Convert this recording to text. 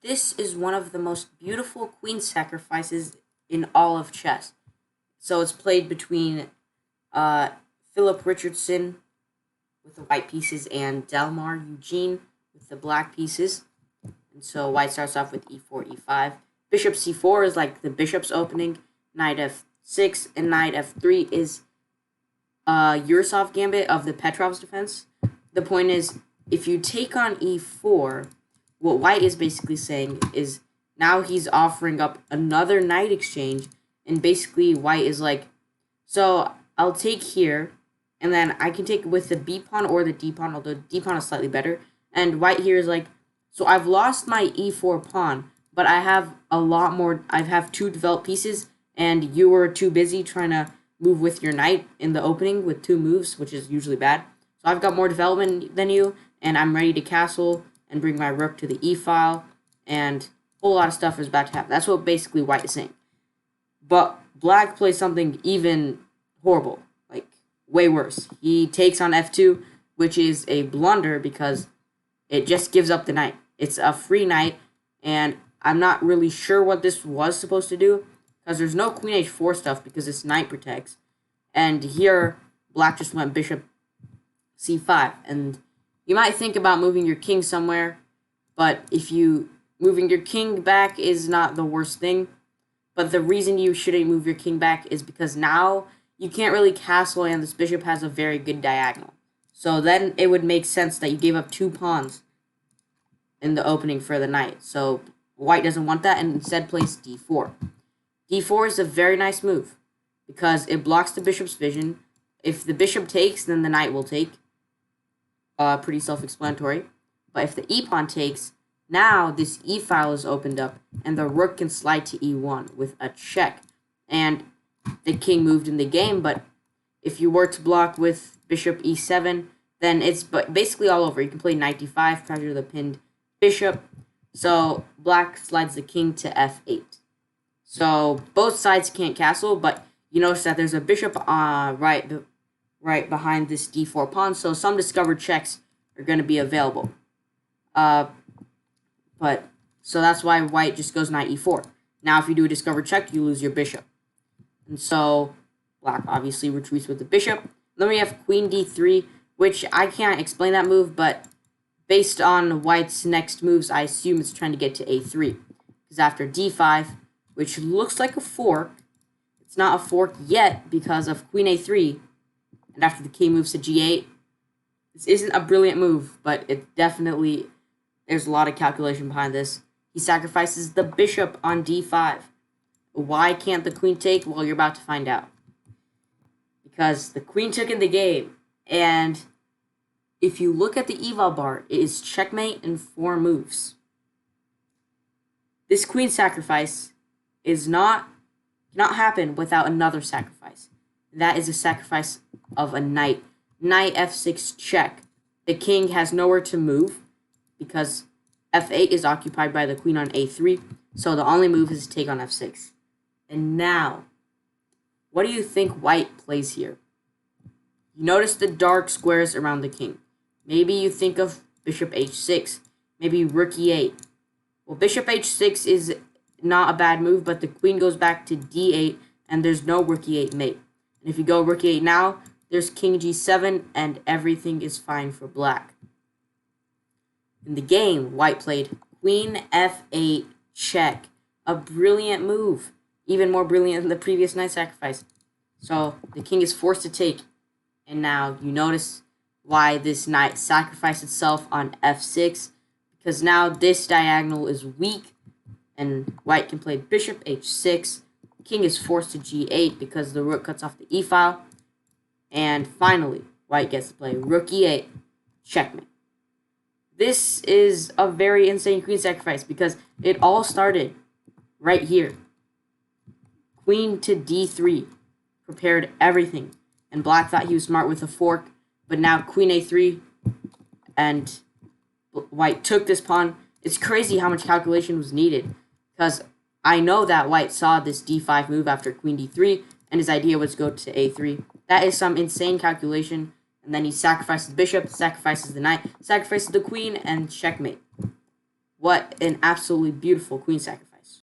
This is one of the most beautiful queen sacrifices in all of chess. So it's played between uh, Philip Richardson with the white pieces and Delmar Eugene with the black pieces. And so white starts off with e4, e5. Bishop c4 is like the bishop's opening. Knight f6 and knight f3 is Yursov gambit of the Petrov's defense. The point is, if you take on e4, what white is basically saying is now he's offering up another knight exchange, and basically white is like, so I'll take here, and then I can take with the b pawn or the d pawn, although d pawn is slightly better. And white here is like, so I've lost my e4 pawn, but I have a lot more. I have two developed pieces, and you were too busy trying to move with your knight in the opening with two moves, which is usually bad. So I've got more development than you, and I'm ready to castle and bring my rook to the e file, and a whole lot of stuff is about to happen. That's what basically white is saying. But black plays something even horrible, like way worse. He takes on f2, which is a blunder because it just gives up the knight. It's a free knight, and I'm not really sure what this was supposed to do because there's no queen h4 stuff because this knight protects. And here, black just went bishop c5. And you might think about moving your king somewhere, but if you moving your king back is not the worst thing. But the reason you shouldn't move your king back is because now you can't really castle, and this bishop has a very good diagonal. So then it would make sense that you gave up two pawns in the opening for the knight. So white doesn't want that and instead plays d4. d4 is a very nice move because it blocks the bishop's vision. If the bishop takes, then the knight will take. Pretty self-explanatory. But if the e-pawn takes, now this e-file is opened up and the rook can slide to e1 with a check. And the king moved in the game, but if you were to block with bishop e7, then it's basically all over. You can play knight d5, pressure the pinned bishop. So black slides the king to f8. So both sides can't castle, but you notice that there's a bishop right behind this d4 pawn, so some discovered checks are going to be available. But so that's why white just goes knight e4. Now if you do a discovered check, you lose your bishop. And so black obviously retreats with the bishop. Then we have queen d3, which I can't explain that move, but based on white's next moves, I assume it's trying to get to a3. Because after d5, which looks like a fork, it's not a fork yet because of queen a3, and after the king moves to g8, this isn't a brilliant move, but it definitely, there's a lot of calculation behind this. He sacrifices the bishop on d5. Why can't the queen take? Well, you're about to find out. Because the queen took in the game, and if you look at the eval bar, it is checkmate in 4 moves. This queen sacrifice is cannot happen without another sacrifice. That is a sacrifice of a knight. Knight f6 check. The king has nowhere to move because f8 is occupied by the queen on a3, so the only move is to take on f6. And now, what do you think white plays here? You notice the dark squares around the king. Maybe you think of bishop h6, maybe rook e8. Well, bishop h6 is not a bad move, but the queen goes back to d8, and there's no rook e8 mate. And if you go rook e8 now, there's king g7, and everything is fine for black. In the game, white played queen f8 check. A brilliant move. Even more brilliant than the previous knight sacrifice. So the king is forced to take. And now you notice why this knight sacrificed itself on f6. Because now this diagonal is weak. And white can play bishop h6. King is forced to g8 because the rook cuts off the e-file. And finally, white gets to play rook e8, checkmate. This is a very insane queen sacrifice because it all started right here. Queen to d3, prepared everything. And black thought he was smart with a fork, but now queen a3, and white took this pawn. It's crazy how much calculation was needed because I know that white saw this d5 move after queen d3, and his idea was to go to a3. That is some insane calculation. And then he sacrifices the bishop, sacrifices the knight, sacrifices the queen, and checkmate. What an absolutely beautiful queen sacrifice.